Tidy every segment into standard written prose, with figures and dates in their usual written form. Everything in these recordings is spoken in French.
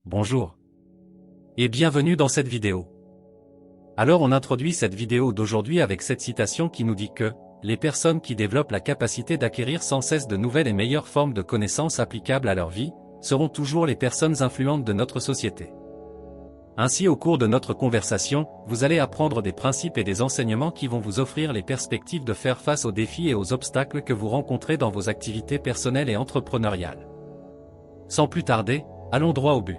Bonjour. Et bienvenue dans cette vidéo. Alors on introduit cette vidéo d'aujourd'hui avec cette citation qui nous dit que « Les personnes qui développent la capacité d'acquérir sans cesse de nouvelles et meilleures formes de connaissances applicables à leur vie, seront toujours les personnes influentes de notre société. » Ainsi au cours de notre conversation, vous allez apprendre des principes et des enseignements qui vont vous offrir les perspectives de faire face aux défis et aux obstacles que vous rencontrez dans vos activités personnelles et entrepreneuriales. Sans plus tarder, allons droit au but.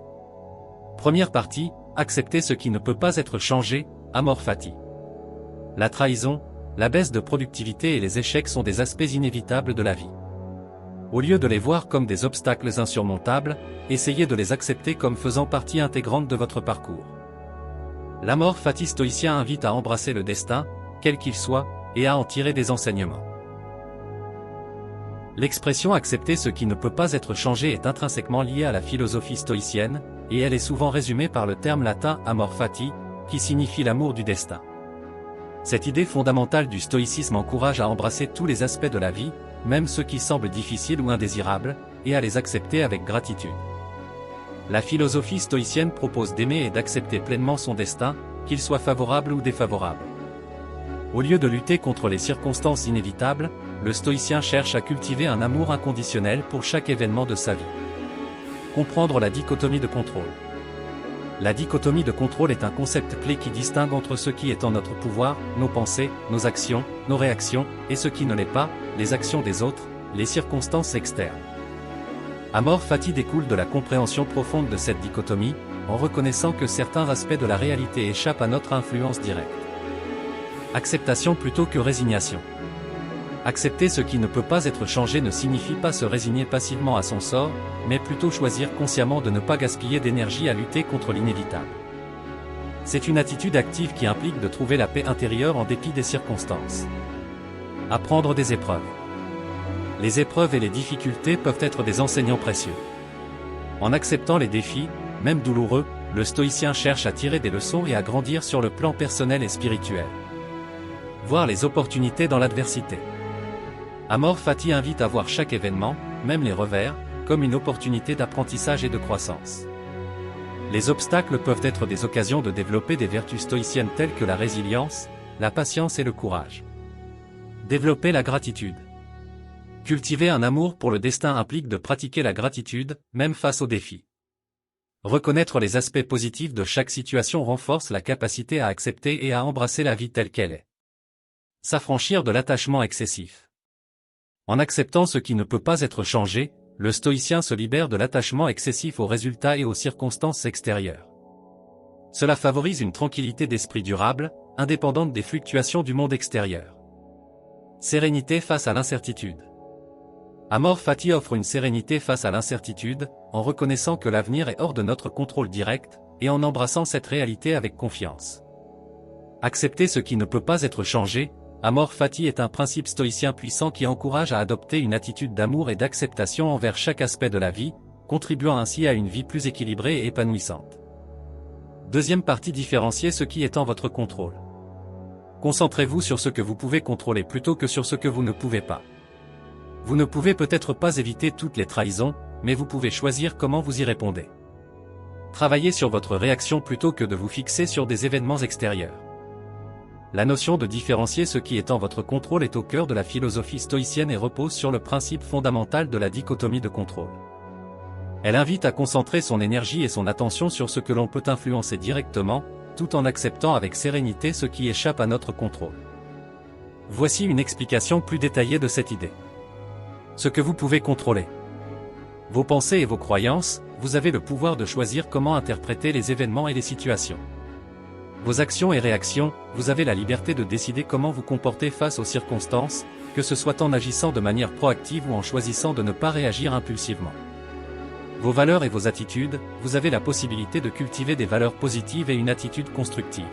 Première partie, accepter ce qui ne peut pas être changé, amor fati. La trahison, la baisse de productivité et les échecs sont des aspects inévitables de la vie. Au lieu de les voir comme des obstacles insurmontables, essayez de les accepter comme faisant partie intégrante de votre parcours. L'amor fati stoïcien invite à embrasser le destin, quel qu'il soit, et à en tirer des enseignements. L'expression « accepter ce qui ne peut pas être changé » est intrinsèquement liée à la philosophie stoïcienne, et elle est souvent résumée par le terme latin « amor fati », qui signifie l'amour du destin. Cette idée fondamentale du stoïcisme encourage à embrasser tous les aspects de la vie, même ceux qui semblent difficiles ou indésirables, et à les accepter avec gratitude. La philosophie stoïcienne propose d'aimer et d'accepter pleinement son destin, qu'il soit favorable ou défavorable. Au lieu de lutter contre les circonstances inévitables, le stoïcien cherche à cultiver un amour inconditionnel pour chaque événement de sa vie. Comprendre la dichotomie de contrôle. La dichotomie de contrôle est un concept clé qui distingue entre ce qui est en notre pouvoir, nos pensées, nos actions, nos réactions, et ce qui ne l'est pas, les actions des autres, les circonstances externes. Amor fati découle de la compréhension profonde de cette dichotomie, en reconnaissant que certains aspects de la réalité échappent à notre influence directe. Acceptation plutôt que résignation. Accepter ce qui ne peut pas être changé ne signifie pas se résigner passivement à son sort, mais plutôt choisir consciemment de ne pas gaspiller d'énergie à lutter contre l'inévitable. C'est une attitude active qui implique de trouver la paix intérieure en dépit des circonstances. Apprendre des épreuves. Les épreuves et les difficultés peuvent être des enseignants précieux. En acceptant les défis, même douloureux, le stoïcien cherche à tirer des leçons et à grandir sur le plan personnel et spirituel. Voir les opportunités dans l'adversité. Amor fati invite à voir chaque événement, même les revers, comme une opportunité d'apprentissage et de croissance. Les obstacles peuvent être des occasions de développer des vertus stoïciennes telles que la résilience, la patience et le courage. Développer la gratitude. Cultiver un amour pour le destin implique de pratiquer la gratitude, même face aux défis. Reconnaître les aspects positifs de chaque situation renforce la capacité à accepter et à embrasser la vie telle qu'elle est. S'affranchir de l'attachement excessif. En acceptant ce qui ne peut pas être changé, le stoïcien se libère de l'attachement excessif aux résultats et aux circonstances extérieures. Cela favorise une tranquillité d'esprit durable, indépendante des fluctuations du monde extérieur. Sérénité face à l'incertitude. Amor fati offre une sérénité face à l'incertitude, en reconnaissant que l'avenir est hors de notre contrôle direct, et en embrassant cette réalité avec confiance. Accepter ce qui ne peut pas être changé, Amor fati est un principe stoïcien puissant qui encourage à adopter une attitude d'amour et d'acceptation envers chaque aspect de la vie, contribuant ainsi à une vie plus équilibrée et épanouissante. Deuxième partie, différencier ce qui est en votre contrôle. Concentrez-vous sur ce que vous pouvez contrôler plutôt que sur ce que vous ne pouvez pas. Vous ne pouvez peut-être pas éviter toutes les trahisons, mais vous pouvez choisir comment vous y répondez. Travaillez sur votre réaction plutôt que de vous fixer sur des événements extérieurs. La notion de différencier ce qui est en votre contrôle est au cœur de la philosophie stoïcienne et repose sur le principe fondamental de la dichotomie de contrôle. Elle invite à concentrer son énergie et son attention sur ce que l'on peut influencer directement, tout en acceptant avec sérénité ce qui échappe à notre contrôle. Voici une explication plus détaillée de cette idée. Ce que vous pouvez contrôler. Vos pensées et vos croyances, vous avez le pouvoir de choisir comment interpréter les événements et les situations. Vos actions et réactions, vous avez la liberté de décider comment vous comporter face aux circonstances, que ce soit en agissant de manière proactive ou en choisissant de ne pas réagir impulsivement. Vos valeurs et vos attitudes, vous avez la possibilité de cultiver des valeurs positives et une attitude constructive.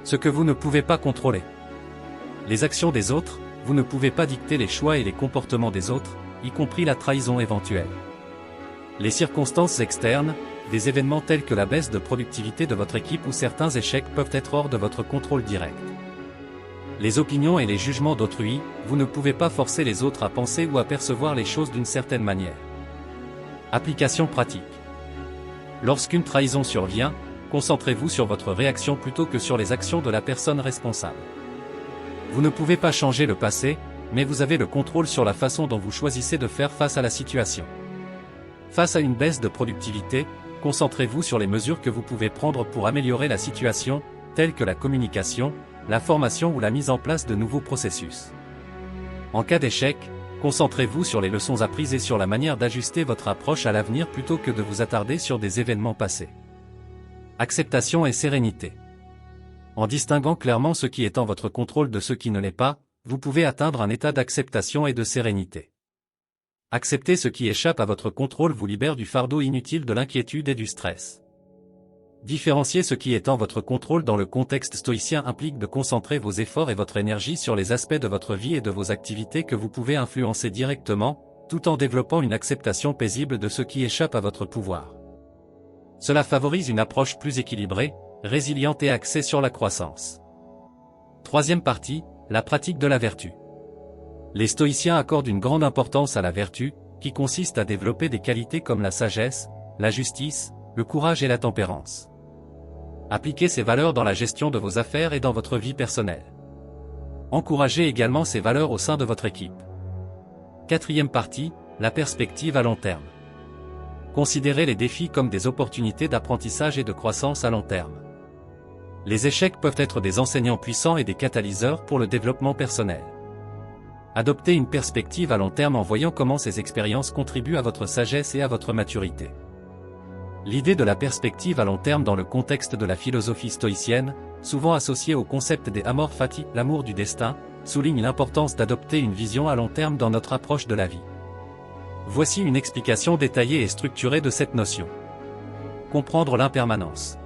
Ce que vous ne pouvez pas contrôler. Les actions des autres, vous ne pouvez pas dicter les choix et les comportements des autres, y compris la trahison éventuelle. Les circonstances externes, des événements tels que la baisse de productivité de votre équipe ou certains échecs peuvent être hors de votre contrôle direct. Les opinions et les jugements d'autrui, vous ne pouvez pas forcer les autres à penser ou à percevoir les choses d'une certaine manière. Application pratique. Lorsqu'une trahison survient, concentrez-vous sur votre réaction plutôt que sur les actions de la personne responsable. Vous ne pouvez pas changer le passé, mais vous avez le contrôle sur la façon dont vous choisissez de faire face à la situation. Face à une baisse de productivité, concentrez-vous sur les mesures que vous pouvez prendre pour améliorer la situation, telles que la communication, la formation ou la mise en place de nouveaux processus. En cas d'échec, concentrez-vous sur les leçons apprises et sur la manière d'ajuster votre approche à l'avenir plutôt que de vous attarder sur des événements passés. Acceptation et sérénité. En distinguant clairement ce qui est en votre contrôle de ce qui ne l'est pas, vous pouvez atteindre un état d'acceptation et de sérénité. Accepter ce qui échappe à votre contrôle vous libère du fardeau inutile de l'inquiétude et du stress. Différencier ce qui est en votre contrôle dans le contexte stoïcien implique de concentrer vos efforts et votre énergie sur les aspects de votre vie et de vos activités que vous pouvez influencer directement, tout en développant une acceptation paisible de ce qui échappe à votre pouvoir. Cela favorise une approche plus équilibrée, résiliente et axée sur la croissance. Troisième partie, la pratique de la vertu. Les stoïciens accordent une grande importance à la vertu, qui consiste à développer des qualités comme la sagesse, la justice, le courage et la tempérance. Appliquez ces valeurs dans la gestion de vos affaires et dans votre vie personnelle. Encouragez également ces valeurs au sein de votre équipe. Quatrième partie, la perspective à long terme. Considérez les défis comme des opportunités d'apprentissage et de croissance à long terme. Les échecs peuvent être des enseignants puissants et des catalyseurs pour le développement personnel. Adoptez une perspective à long terme en voyant comment ces expériences contribuent à votre sagesse et à votre maturité. L'idée de la perspective à long terme dans le contexte de la philosophie stoïcienne, souvent associée au concept des amor fati, l'amour du destin, souligne l'importance d'adopter une vision à long terme dans notre approche de la vie. Voici une explication détaillée et structurée de cette notion. Comprendre l'impermanence.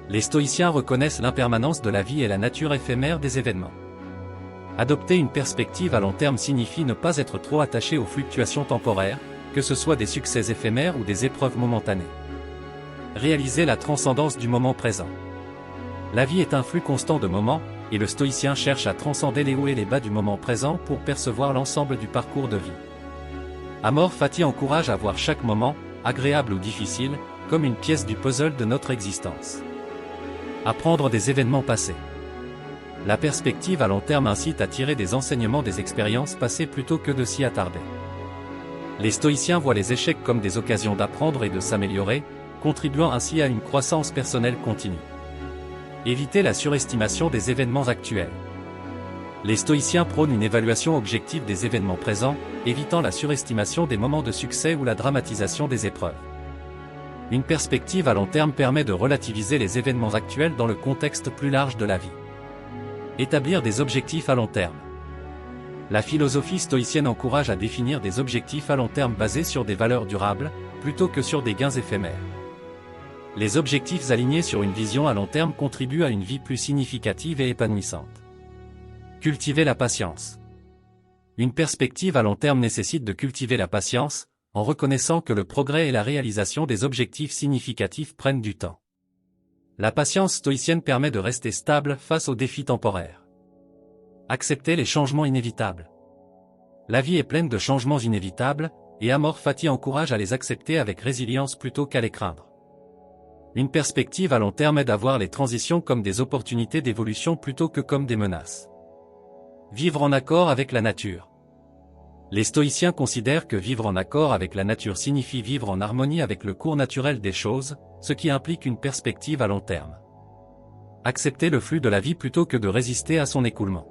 Les stoïciens reconnaissent l'impermanence de la vie et la nature éphémère des événements. Adopter une perspective à long terme signifie ne pas être trop attaché aux fluctuations temporaires, que ce soit des succès éphémères ou des épreuves momentanées. Réaliser la transcendance du moment présent. La vie est un flux constant de moments, et le stoïcien cherche à transcender les hauts et les bas du moment présent pour percevoir l'ensemble du parcours de vie. Amor fati encourage à voir chaque moment, agréable ou difficile, comme une pièce du puzzle de notre existence. Apprendre des événements passés. La perspective à long terme incite à tirer des enseignements des expériences passées plutôt que de s'y attarder. Les stoïciens voient les échecs comme des occasions d'apprendre et de s'améliorer, contribuant ainsi à une croissance personnelle continue. Éviter la surestimation des événements actuels. Les stoïciens prônent une évaluation objective des événements présents, évitant la surestimation des moments de succès ou la dramatisation des épreuves. Une perspective à long terme permet de relativiser les événements actuels dans le contexte plus large de la vie. Établir des objectifs à long terme. La philosophie stoïcienne encourage à définir des objectifs à long terme basés sur des valeurs durables, plutôt que sur des gains éphémères. Les objectifs alignés sur une vision à long terme contribuent à une vie plus significative et épanouissante. Cultiver la patience. Une perspective à long terme nécessite de cultiver la patience, en reconnaissant que le progrès et la réalisation des objectifs significatifs prennent du temps. La patience stoïcienne permet de rester stable face aux défis temporaires. Accepter les changements inévitables. La vie est pleine de changements inévitables, et Amor Fati encourage à les accepter avec résilience plutôt qu'à les craindre. Une perspective à long terme aide à voir les transitions comme des opportunités d'évolution plutôt que comme des menaces. Vivre en accord avec la nature. Les stoïciens considèrent que vivre en accord avec la nature signifie vivre en harmonie avec le cours naturel des choses, ce qui implique une perspective à long terme. Accepter le flux de la vie plutôt que de résister à son écoulement.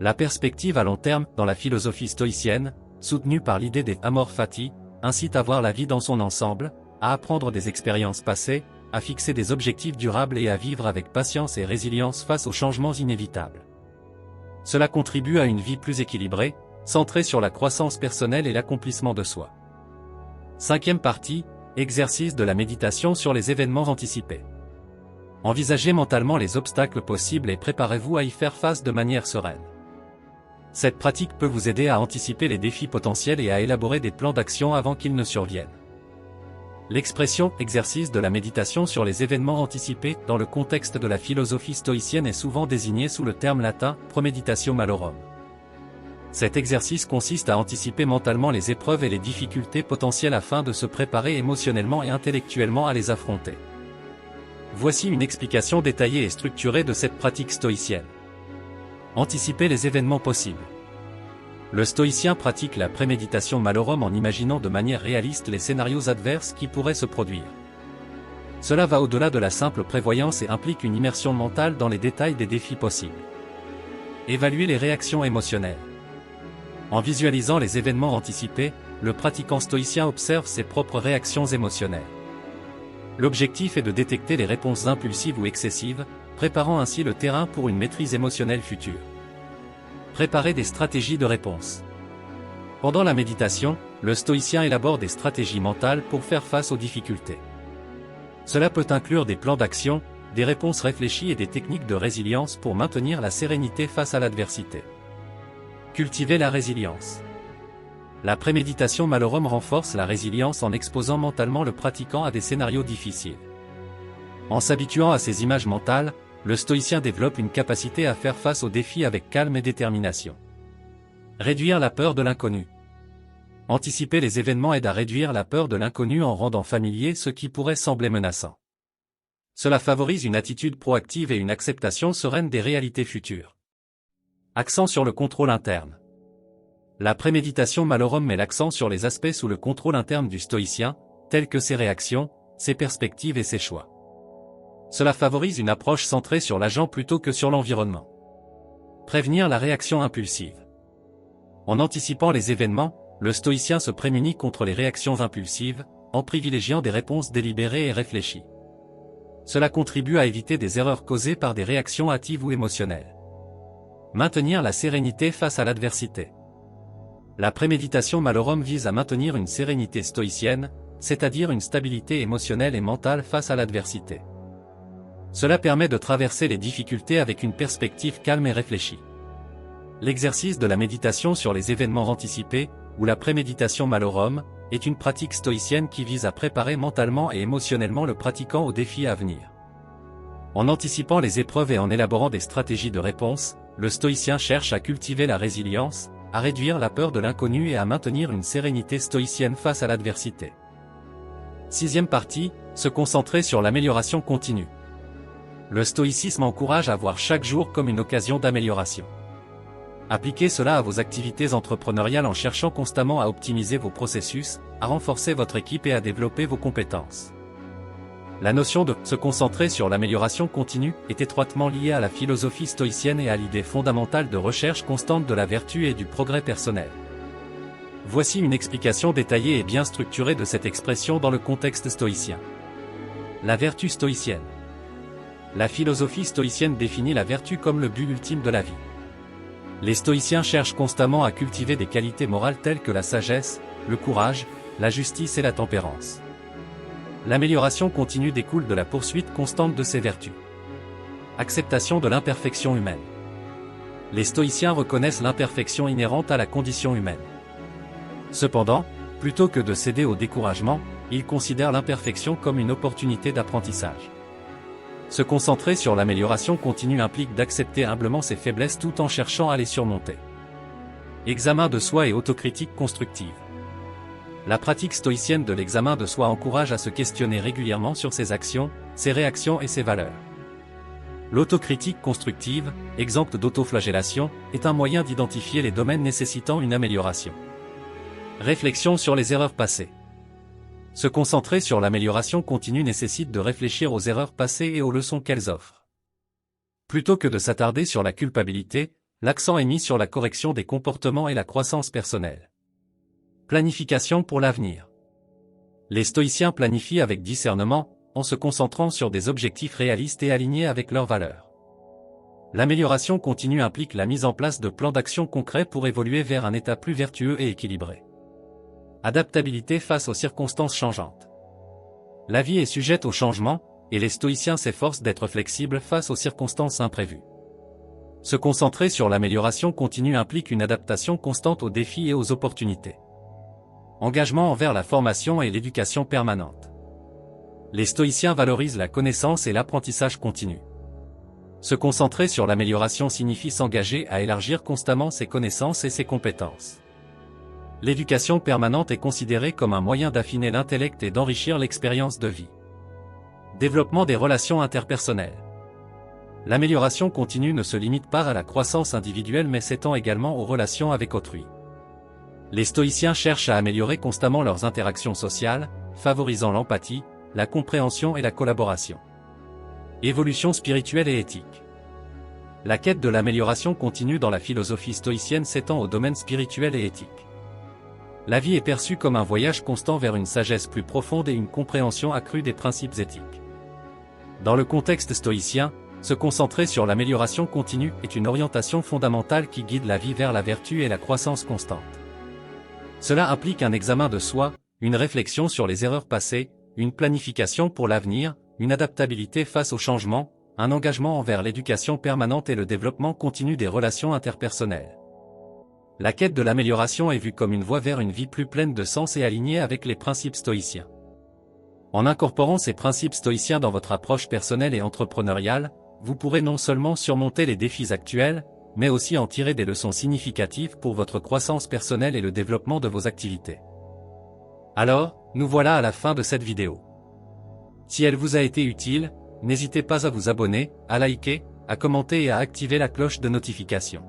La perspective à long terme, dans la philosophie stoïcienne, soutenue par l'idée des amor fati, incite à voir la vie dans son ensemble, à apprendre des expériences passées, à fixer des objectifs durables et à vivre avec patience et résilience face aux changements inévitables. Cela contribue à une vie plus équilibrée, centrée sur la croissance personnelle et l'accomplissement de soi. Cinquième partie, exercice de la méditation sur les événements anticipés. Envisagez mentalement les obstacles possibles et préparez-vous à y faire face de manière sereine. Cette pratique peut vous aider à anticiper les défis potentiels et à élaborer des plans d'action avant qu'ils ne surviennent. L'expression « exercice de la méditation sur les événements anticipés » dans le contexte de la philosophie stoïcienne est souvent désignée sous le terme latin « premeditatio malorum ». Cet exercice consiste à anticiper mentalement les épreuves et les difficultés potentielles afin de se préparer émotionnellement et intellectuellement à les affronter. Voici une explication détaillée et structurée de cette pratique stoïcienne. Anticiper les événements possibles. Le stoïcien pratique la préméditation malorum en imaginant de manière réaliste les scénarios adverses qui pourraient se produire. Cela va au-delà de la simple prévoyance et implique une immersion mentale dans les détails des défis possibles. Évaluer les réactions émotionnelles. En visualisant les événements anticipés, le pratiquant stoïcien observe ses propres réactions émotionnelles. L'objectif est de détecter les réponses impulsives ou excessives, préparant ainsi le terrain pour une maîtrise émotionnelle future. Préparer des stratégies de réponse. Pendant la méditation, le stoïcien élabore des stratégies mentales pour faire face aux difficultés. Cela peut inclure des plans d'action, des réponses réfléchies et des techniques de résilience pour maintenir la sérénité face à l'adversité. Cultiver la résilience. La préméditation malorum renforce la résilience en exposant mentalement le pratiquant à des scénarios difficiles. En s'habituant à ces images mentales, le stoïcien développe une capacité à faire face aux défis avec calme et détermination. Réduire la peur de l'inconnu. Anticiper les événements aide à réduire la peur de l'inconnu en rendant familier ce qui pourrait sembler menaçant. Cela favorise une attitude proactive et une acceptation sereine des réalités futures. Accent sur le contrôle interne. La préméditation malorum met l'accent sur les aspects sous le contrôle interne du stoïcien, tels que ses réactions, ses perspectives et ses choix. Cela favorise une approche centrée sur l'agent plutôt que sur l'environnement. Prévenir la réaction impulsive. En anticipant les événements, le stoïcien se prémunit contre les réactions impulsives, en privilégiant des réponses délibérées et réfléchies. Cela contribue à éviter des erreurs causées par des réactions hâtives ou émotionnelles. Maintenir la sérénité face à l'adversité. La préméditation malorum vise à maintenir une sérénité stoïcienne, c'est-à-dire une stabilité émotionnelle et mentale face à l'adversité. Cela permet de traverser les difficultés avec une perspective calme et réfléchie. L'exercice de la méditation sur les événements anticipés, ou la préméditation malorum, est une pratique stoïcienne qui vise à préparer mentalement et émotionnellement le pratiquant aux défis à venir. En anticipant les épreuves et en élaborant des stratégies de réponse, le stoïcien cherche à cultiver la résilience, à réduire la peur de l'inconnu et à maintenir une sérénité stoïcienne face à l'adversité. Sixième partie, se concentrer sur l'amélioration continue. Le stoïcisme encourage à voir chaque jour comme une occasion d'amélioration. Appliquez cela à vos activités entrepreneuriales en cherchant constamment à optimiser vos processus, à renforcer votre équipe et à développer vos compétences. La notion de « se concentrer sur l'amélioration continue » est étroitement liée à la philosophie stoïcienne et à l'idée fondamentale de recherche constante de la vertu et du progrès personnel. Voici une explication détaillée et bien structurée de cette expression dans le contexte stoïcien. La vertu stoïcienne. La philosophie stoïcienne définit la vertu comme le but ultime de la vie. Les stoïciens cherchent constamment à cultiver des qualités morales telles que la sagesse, le courage, la justice et la tempérance. L'amélioration continue découle de la poursuite constante de ces vertus. Acceptation de l'imperfection humaine. Les stoïciens reconnaissent l'imperfection inhérente à la condition humaine. Cependant, plutôt que de céder au découragement, ils considèrent l'imperfection comme une opportunité d'apprentissage. Se concentrer sur l'amélioration continue implique d'accepter humblement ses faiblesses tout en cherchant à les surmonter. Examen de soi et autocritique constructive. La pratique stoïcienne de l'examen de soi encourage à se questionner régulièrement sur ses actions, ses réactions et ses valeurs. L'autocritique constructive, exempte d'autoflagellation, est un moyen d'identifier les domaines nécessitant une amélioration. Réflexion sur les erreurs passées. Se concentrer sur l'amélioration continue nécessite de réfléchir aux erreurs passées et aux leçons qu'elles offrent. Plutôt que de s'attarder sur la culpabilité, l'accent est mis sur la correction des comportements et la croissance personnelle. Planification pour l'avenir. Les stoïciens planifient avec discernement, en se concentrant sur des objectifs réalistes et alignés avec leurs valeurs. L'amélioration continue implique la mise en place de plans d'action concrets pour évoluer vers un état plus vertueux et équilibré. Adaptabilité face aux circonstances changeantes. La vie est sujette au changement, et les stoïciens s'efforcent d'être flexibles face aux circonstances imprévues. Se concentrer sur l'amélioration continue implique une adaptation constante aux défis et aux opportunités. Engagement envers la formation et l'éducation permanente. Les stoïciens valorisent la connaissance et l'apprentissage continu. Se concentrer sur l'amélioration signifie s'engager à élargir constamment ses connaissances et ses compétences. L'éducation permanente est considérée comme un moyen d'affiner l'intellect et d'enrichir l'expérience de vie. Développement des relations interpersonnelles. L'amélioration continue ne se limite pas à la croissance individuelle mais s'étend également aux relations avec autrui. Les stoïciens cherchent à améliorer constamment leurs interactions sociales, favorisant l'empathie, la compréhension et la collaboration. Évolution spirituelle et éthique. La quête de l'amélioration continue dans la philosophie stoïcienne s'étend au domaine spirituel et éthique. La vie est perçue comme un voyage constant vers une sagesse plus profonde et une compréhension accrue des principes éthiques. Dans le contexte stoïcien, se concentrer sur l'amélioration continue est une orientation fondamentale qui guide la vie vers la vertu et la croissance constante. Cela implique un examen de soi, une réflexion sur les erreurs passées, une planification pour l'avenir, une adaptabilité face aux changements, un engagement envers l'éducation permanente et le développement continu des relations interpersonnelles. La quête de l'amélioration est vue comme une voie vers une vie plus pleine de sens et alignée avec les principes stoïciens. En incorporant ces principes stoïciens dans votre approche personnelle et entrepreneuriale, vous pourrez non seulement surmonter les défis actuels, mais aussi en tirer des leçons significatives pour votre croissance personnelle et le développement de vos activités. Alors, nous voilà à la fin de cette vidéo. Si elle vous a été utile, n'hésitez pas à vous abonner, à liker, à commenter et à activer la cloche de notification.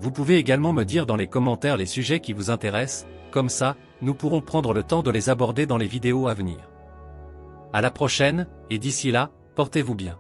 Vous pouvez également me dire dans les commentaires les sujets qui vous intéressent, comme ça, nous pourrons prendre le temps de les aborder dans les vidéos à venir. À la prochaine, et d'ici là, portez-vous bien.